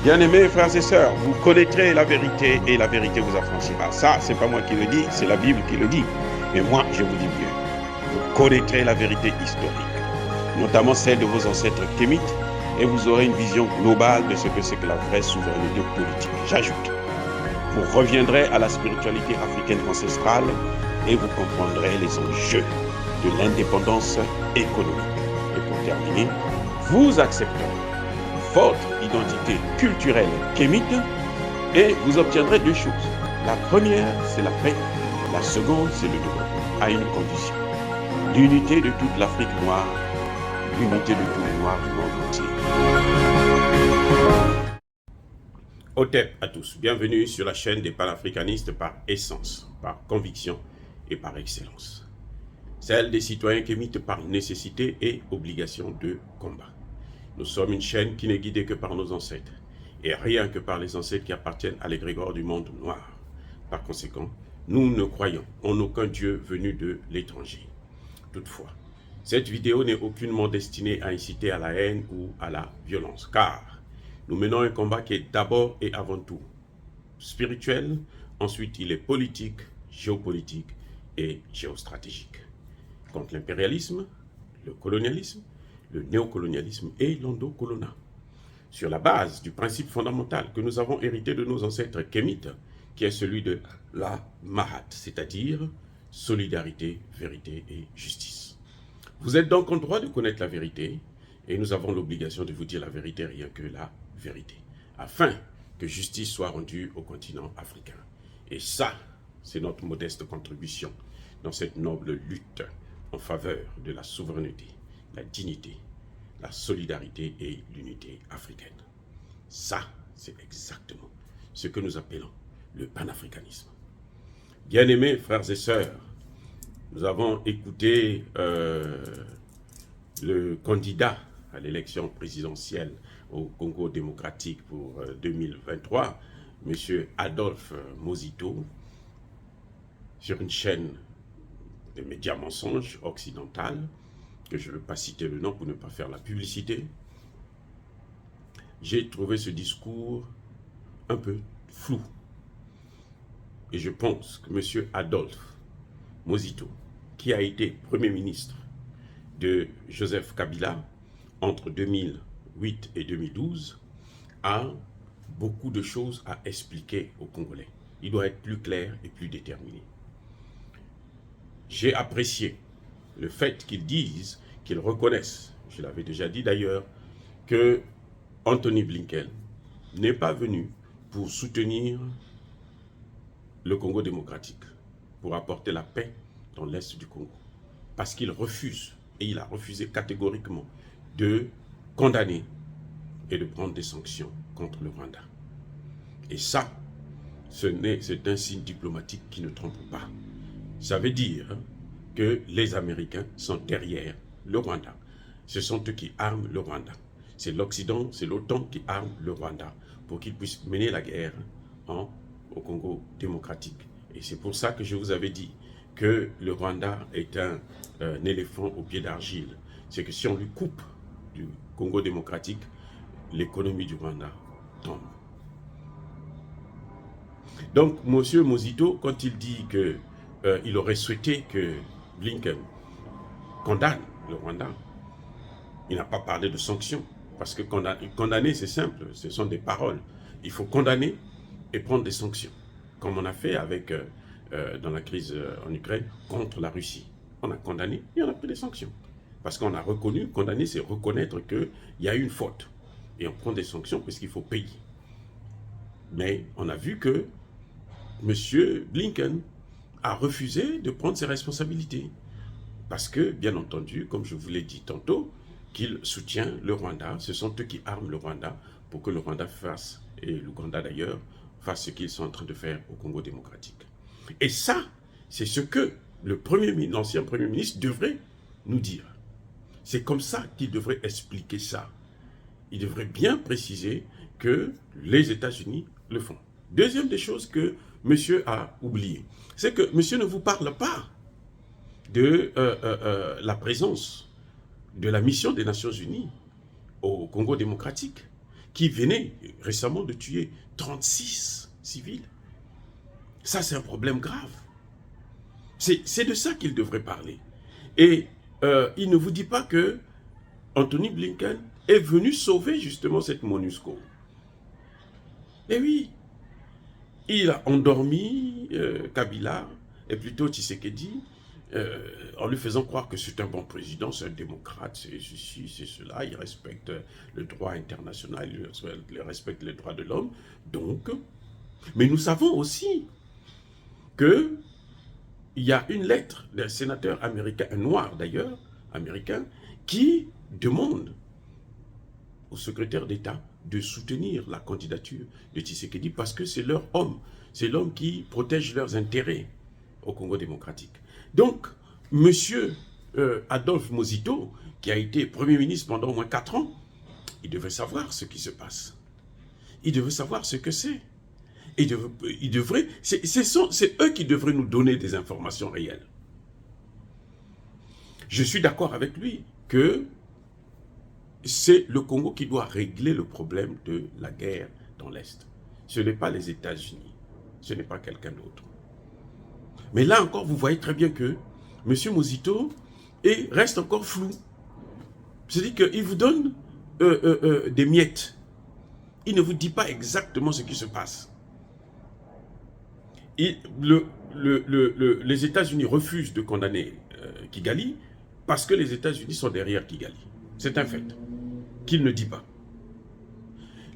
Bien-aimés frères et sœurs, vous connaîtrez la vérité et la vérité vous affranchira. Ça, c'est pas moi qui le dis, c'est la Bible qui le dit. Mais moi, je vous dis mieux. Vous connaîtrez la vérité historique, notamment celle de vos ancêtres kémites, et vous aurez une vision globale de ce que c'est que la vraie souveraineté politique. J'ajoute, vous reviendrez à la spiritualité africaine ancestrale et vous comprendrez les enjeux de l'indépendance économique. Et pour terminer, vous accepterez votre identité culturelle kémite et vous obtiendrez deux choses. La première, c'est la paix. La seconde, c'est le développement, à une condition. L'unité de toute l'Afrique noire, l'unité de tous les Noirs du monde entier. Otep à tous, bienvenue sur la chaîne des panafricanistes par essence, par conviction et par excellence. Celle des citoyens kémites par nécessité et obligation de combat. Nous sommes une chaîne qui n'est guidée que par nos ancêtres, et rien que par les ancêtres qui appartiennent à l'égrégore du monde noir. Par conséquent, nous ne croyons en aucun Dieu venu de l'étranger. Toutefois, cette vidéo n'est aucunement destinée à inciter à la haine ou à la violence, car nous menons un combat qui est d'abord et avant tout spirituel, ensuite il est politique, géopolitique et géostratégique. Contre l'impérialisme, le colonialisme, le néocolonialisme et l'endocolonat. Sur la base du principe fondamental que nous avons hérité de nos ancêtres kémites, qui est celui de la Mahat, c'est-à-dire solidarité, vérité et justice. Vous êtes donc en droit de connaître la vérité, et nous avons l'obligation de vous dire la vérité, rien que la vérité, afin que justice soit rendue au continent africain. Et ça, c'est notre modeste contribution dans cette noble lutte en faveur de la souveraineté, la dignité, la solidarité et l'unité africaine. Ça, c'est exactement ce que nous appelons le panafricanisme. Bien-aimés frères et sœurs, nous avons écouté le candidat à l'élection présidentielle au Congo démocratique pour 2023, M. Adolphe Mosito, sur une chaîne de médias mensonges occidentales, que je ne veux pas citer le nom pour ne pas faire la publicité. J'ai trouvé ce discours un peu flou. Et je pense que M. Adolphe Mosito, qui a été Premier ministre de Joseph Kabila entre 2008 et 2012, a beaucoup de choses à expliquer aux Congolais. Il doit être plus clair et plus déterminé. J'ai apprécié le fait qu'ils disent, qu'ils reconnaissent, je l'avais déjà dit d'ailleurs, que Anthony Blinken n'est pas venu pour soutenir le Congo démocratique, pour apporter la paix dans l'Est du Congo. Parce qu'il refuse, et il a refusé catégoriquement, de condamner et de prendre des sanctions contre le Rwanda. Et ça, c'est un signe diplomatique qui ne trompe pas. Ça veut dire que les Américains sont derrière le Rwanda. Ce sont eux qui arment le Rwanda. C'est l'Occident, c'est l'OTAN qui arme le Rwanda pour qu'il puisse mener la guerre au Congo démocratique. Et c'est pour ça que je vous avais dit que le Rwanda est un éléphant au pied d'argile. C'est que si on lui coupe du Congo démocratique, l'économie du Rwanda tombe. Donc, M. Mosito, quand il dit qu'il aurait souhaité que Blinken condamne le Rwanda, il n'a pas parlé de sanctions, parce que condamner, c'est simple, ce sont des paroles. Il faut condamner et prendre des sanctions, comme on a fait avec, dans la crise en Ukraine, contre la Russie. On a condamné et on a pris des sanctions. Parce qu'on a reconnu, condamner, c'est reconnaître qu'il y a eu une faute. Et on prend des sanctions parce qu'il faut payer. Mais on a vu que M. Blinken a refusé de prendre ses responsabilités. Parce que, bien entendu, comme je vous l'ai dit tantôt, qu'il soutient le Rwanda. Ce sont eux qui arment le Rwanda pour que le Rwanda fasse, et l'Ouganda d'ailleurs, fasse ce qu'ils sont en train de faire au Congo démocratique. Et ça, c'est ce que l'ancien Premier ministre devrait nous dire. C'est comme ça qu'il devrait expliquer ça. Il devrait bien préciser que les États-Unis le font. Deuxième des choses que monsieur a oublié, c'est que monsieur ne vous parle pas de la présence de la mission des Nations Unies au Congo démocratique, qui venait récemment de tuer 36 civils. Ça, c'est un problème grave. C'est de ça qu'il devrait parler. Et il ne vous dit pas que Anthony Blinken est venu sauver justement cette MONUSCO. Et oui, il a endormi Kabila, et plutôt Tshisekedi, en lui faisant croire que c'est un bon président, c'est un démocrate, c'est ceci, c'est cela, il respecte le droit international, il respecte les droits de l'homme. Donc, mais nous savons aussi que il y a une lettre d'un sénateur américain, un noir d'ailleurs, américain, qui demande au secrétaire d'État de soutenir la candidature de Tshisekedi parce que c'est leur homme, c'est l'homme qui protège leurs intérêts au Congo démocratique. Donc, monsieur Adolphe Mozito, qui a été Premier ministre pendant au moins 4 ans, il devait savoir ce qui se passe. Il devait savoir ce que c'est. C'est eux qui devraient nous donner des informations réelles. Je suis d'accord avec lui que c'est le Congo qui doit régler le problème de la guerre dans l'Est. Ce n'est pas les États-Unis, ce n'est pas quelqu'un d'autre. Mais là encore, vous voyez très bien que M. Mozito reste encore flou. C'est-à-dire qu'il vous donne des miettes. Il ne vous dit pas exactement ce qui se passe. Les États-Unis refusent de condamner Kigali parce que les États-Unis sont derrière Kigali. C'est un fait qu'il ne dit pas.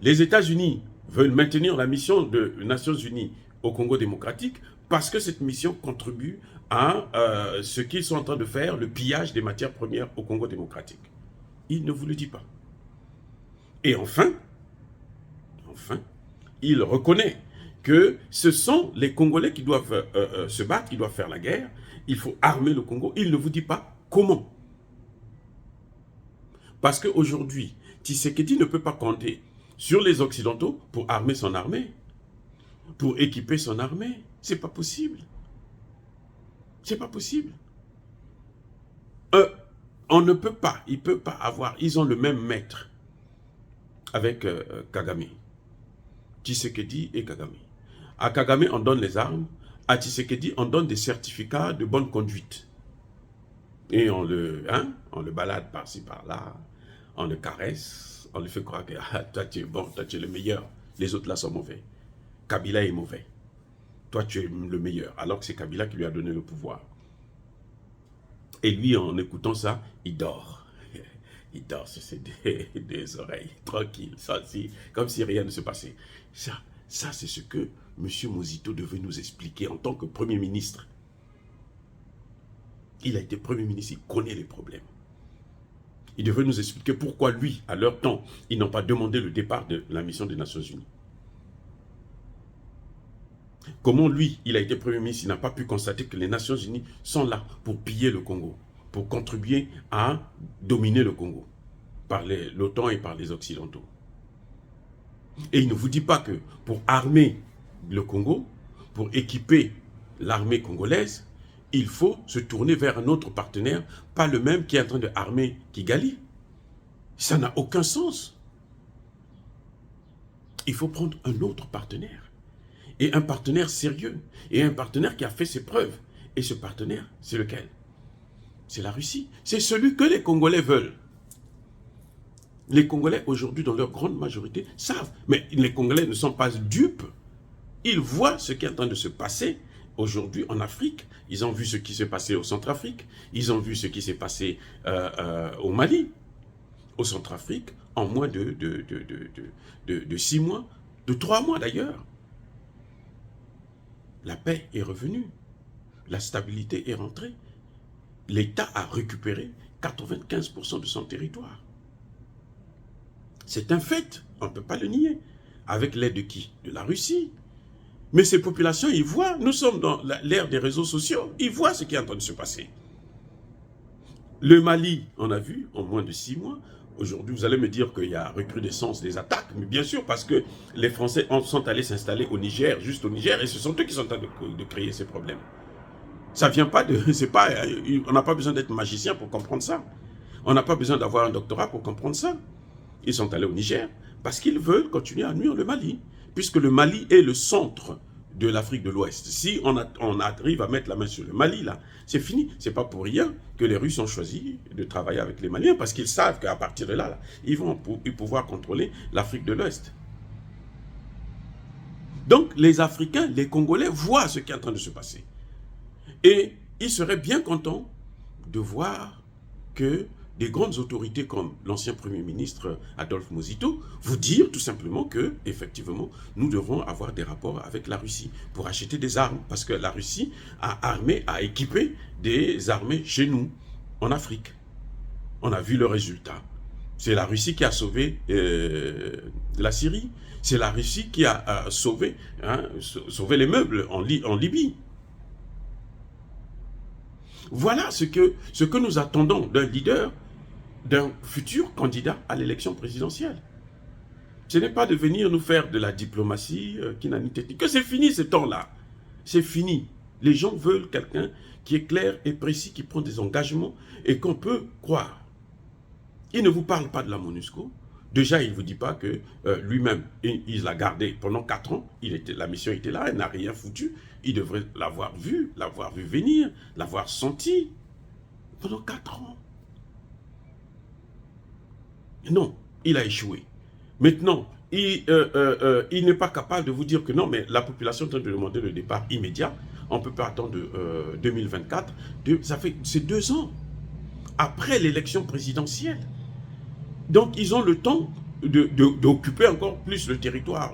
Les États-Unis veulent maintenir la mission des Nations Unies au Congo démocratique parce que cette mission contribue à ce qu'ils sont en train de faire, le pillage des matières premières au Congo démocratique. Il ne vous le dit pas. Et enfin, il reconnaît que ce sont les Congolais qui doivent se battre, qui doivent faire la guerre. Il faut armer le Congo. Il ne vous dit pas comment. Parce qu'aujourd'hui, Tshisekedi ne peut pas compter sur les Occidentaux pour armer son armée, pour équiper son armée. C'est pas possible. C'est pas possible. On ne peut pas, il ne peut pas avoir, ils ont le même maître avec Kagame. Tshisekedi et Kagame. À Kagame, on donne les armes. À Tshisekedi, on donne des certificats de bonne conduite. Et on le balade par-ci, par-là. On le caresse. On lui fait croire que toi, tu es bon, toi, tu es le meilleur. Les autres là sont mauvais. Kabila est mauvais. Toi, tu es le meilleur. Alors que c'est Kabila qui lui a donné le pouvoir. Et lui, en écoutant ça, il dort. Il dort sur ses des oreilles, tranquille, comme si rien ne se passait. Ça c'est ce que M. Mozito devait nous expliquer en tant que Premier ministre. Il a été Premier ministre, il connaît les problèmes. Il devait nous expliquer pourquoi lui, à leur temps, ils n'ont pas demandé le départ de la mission des Nations Unies. Comment lui, il a été Premier ministre, il n'a pas pu constater que les Nations Unies sont là pour piller le Congo, pour contribuer à dominer le Congo par l'OTAN et par les Occidentaux. Et il ne vous dit pas que pour armer le Congo, pour équiper l'armée congolaise, il faut se tourner vers un autre partenaire, pas le même qui est en train de armer Kigali. Ça n'a aucun sens. Il faut prendre un autre partenaire. Et un partenaire sérieux. Et un partenaire qui a fait ses preuves. Et ce partenaire, c'est lequel? C'est la Russie. C'est celui que les Congolais veulent. Les Congolais, aujourd'hui, dans leur grande majorité, savent. Mais les Congolais ne sont pas dupes. Ils voient ce qui est en train de se passer aujourd'hui en Afrique. Ils ont vu ce qui s'est passé au Centrafrique. Ils ont vu ce qui s'est passé au Mali. Au Centrafrique, en moins de 6 mois, de 3 mois d'ailleurs. La paix est revenue. La stabilité est rentrée. L'État a récupéré 95% de son territoire. C'est un fait, on ne peut pas le nier. Avec l'aide de qui? De la Russie. Mais ces populations, ils voient, nous sommes dans l'ère des réseaux sociaux, ils voient ce qui est en train de se passer. Le Mali, on a vu, en moins de 6 mois, aujourd'hui, vous allez me dire qu'il y a recrudescence des attaques, mais bien sûr, parce que les Français sont allés s'installer au Niger, juste au Niger, et ce sont eux qui sont en train de créer ces problèmes. Ça vient pas de... on n'a pas besoin d'être magicien pour comprendre ça. On n'a pas besoin d'avoir un doctorat pour comprendre ça. Ils sont allés au Niger Parce qu'ils veulent continuer à nuire le Mali, puisque le Mali est le centre de l'Afrique de l'Ouest. Si on arrive à mettre la main sur le Mali, là, c'est fini. C'est pas pour rien que les Russes ont choisi de travailler avec les Maliens, parce qu'ils savent qu'à partir de là, ils vont pouvoir contrôler l'Afrique de l'Ouest. Donc, les Africains, les Congolais voient ce qui est en train de se passer. Et ils seraient bien contents de voir que des grandes autorités comme l'ancien Premier ministre Adolphe Muzito vous dire tout simplement que, effectivement, nous devons avoir des rapports avec la Russie pour acheter des armes, parce que la Russie a équipé des armées chez nous, en Afrique. On a vu le résultat. C'est la Russie qui a sauvé la Syrie. C'est la Russie qui a sauvé les meubles en Libye. Voilà ce que nous attendons d'un leader, d'un futur candidat à l'élection présidentielle. Ce n'est pas de venir nous faire de la diplomatie qui n'a ni tête ni queue. C'est fini ce temps-là. C'est fini. Les gens veulent quelqu'un qui est clair et précis, qui prend des engagements et qu'on peut croire. Il ne vous parle pas de la MONUSCO. Déjà, il ne vous dit pas que lui-même, il l'a gardé pendant 4 ans. La mission était là, elle n'a rien foutu. Il devrait l'avoir vu venir, l'avoir senti pendant 4 ans. Non, il a échoué. Maintenant, il n'est pas capable de vous dire que non, mais la population est en train de demander le départ immédiat. On ne peut pas attendre 2024. C'est 2 ans après l'élection présidentielle. Donc, ils ont le temps d'occuper encore plus le territoire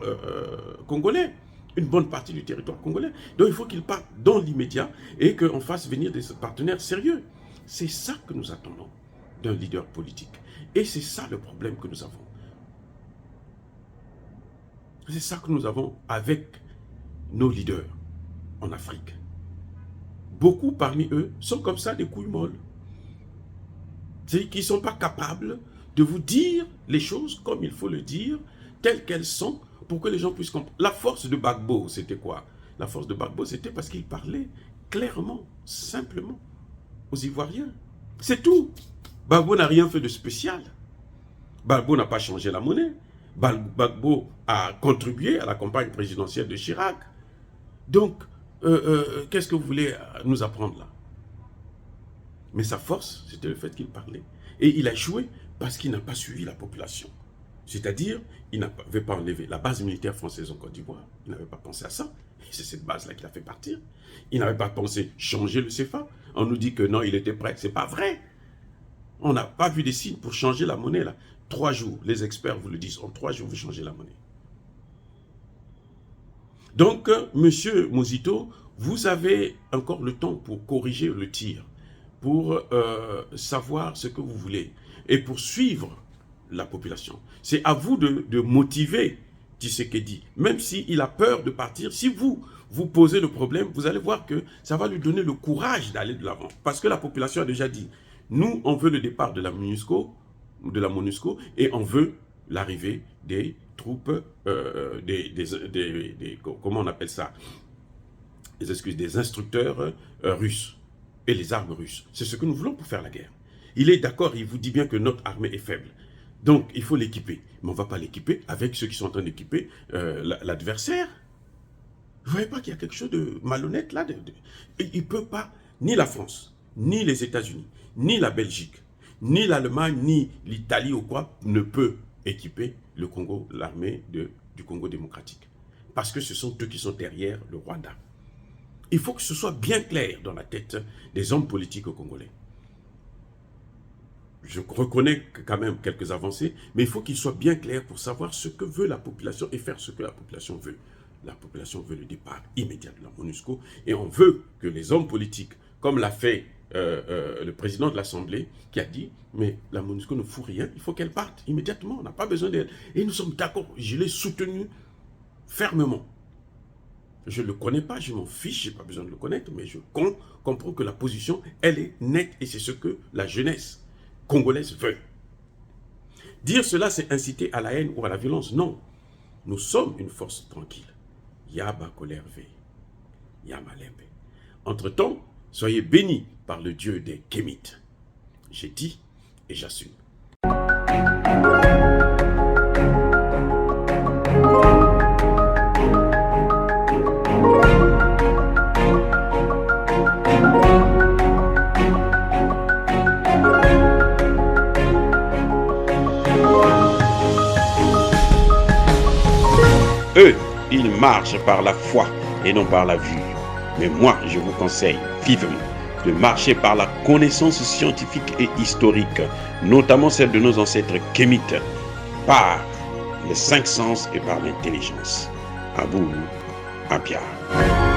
congolais, une bonne partie du territoire congolais. Donc, il faut qu'ils partent dans l'immédiat et qu'on fasse venir des partenaires sérieux. C'est ça que nous attendons d'un leader politique. Et c'est ça le problème que nous avons. C'est ça que nous avons avec nos leaders en Afrique. Beaucoup parmi eux sont comme ça, des couilles molles. C'est-à-dire qu'ils ne sont pas capables de vous dire les choses comme il faut le dire, telles qu'elles sont, pour que les gens puissent comprendre. La force de Gbagbo, c'était quoi? La force de Gbagbo, c'était parce qu'il parlait clairement, simplement, aux Ivoiriens. C'est tout. Gbagbo n'a rien fait de spécial. Gbagbo n'a pas changé la monnaie. Gbagbo a contribué à la campagne présidentielle de Chirac. Donc, qu'est-ce que vous voulez nous apprendre là? Mais sa force, c'était le fait qu'il parlait. Et il a échoué parce qu'il n'a pas suivi la population. C'est-à-dire, il n'avait pas enlevé la base militaire française en Côte d'Ivoire. Il n'avait pas pensé à ça. Et c'est cette base-là qu'il a fait partir. Il n'avait pas pensé changer le CFA. On nous dit que non, il était prêt. Ce n'est pas vrai. On n'a pas vu des signes pour changer la monnaie là. 3 jours, les experts vous le disent, en 3 jours, vous changez la monnaie. Donc, monsieur Muzito, vous avez encore le temps pour corriger le tir, pour savoir ce que vous voulez et pour suivre la population. C'est à vous de motiver Tshisekedi, même s'il a peur de partir. Si vous posez le problème, vous allez voir que ça va lui donner le courage d'aller de l'avant. Parce que la population a déjà dit, nous, on veut le départ de la MONUSCO, et on veut l'arrivée des troupes, comment on appelle ça, des instructeurs russes et les armes russes. C'est ce que nous voulons pour faire la guerre. Il est d'accord, il vous dit bien que notre armée est faible. Donc, il faut l'équiper. Mais on ne va pas l'équiper avec ceux qui sont en train d'équiper l'adversaire. Vous ne voyez pas qu'il y a quelque chose de malhonnête là? Il ne peut pas, ni la France, ni les États-Unis, ni la Belgique, ni l'Allemagne, ni l'Italie ou quoi, ne peut équiper le Congo, l'armée du Congo démocratique. Parce que ce sont eux qui sont derrière le Rwanda. Il faut que ce soit bien clair dans la tête des hommes politiques congolais. Je reconnais quand même quelques avancées, mais il faut qu'il soit bien clair pour savoir ce que veut la population et faire ce que la population veut. La population veut le départ immédiat de la MONUSCO et on veut que les hommes politiques, comme l'a fait le président de l'Assemblée, qui a dit, mais la MONUSCO ne fout rien, il faut qu'elle parte immédiatement, on n'a pas besoin d'elle. Et nous sommes d'accord, je l'ai soutenu fermement. Je ne le connais pas, je m'en fiche, je n'ai pas besoin de le connaître, mais je comprends que la position, elle est nette et c'est ce que la jeunesse congolaise veut. Dire cela, c'est inciter à la haine ou à la violence. Non, nous sommes une force tranquille. Yaba Kolerve, Yamalembe. Entre-temps, soyez bénis par le Dieu des Kémites. J'ai dit et j'assume. Eux, ils marchent par la foi et non par la vue. Mais moi, je vous conseille vivement de marcher par la connaissance scientifique et historique, notamment celle de nos ancêtres kémites, par les 5 sens et par l'intelligence. À vous, à Pierre.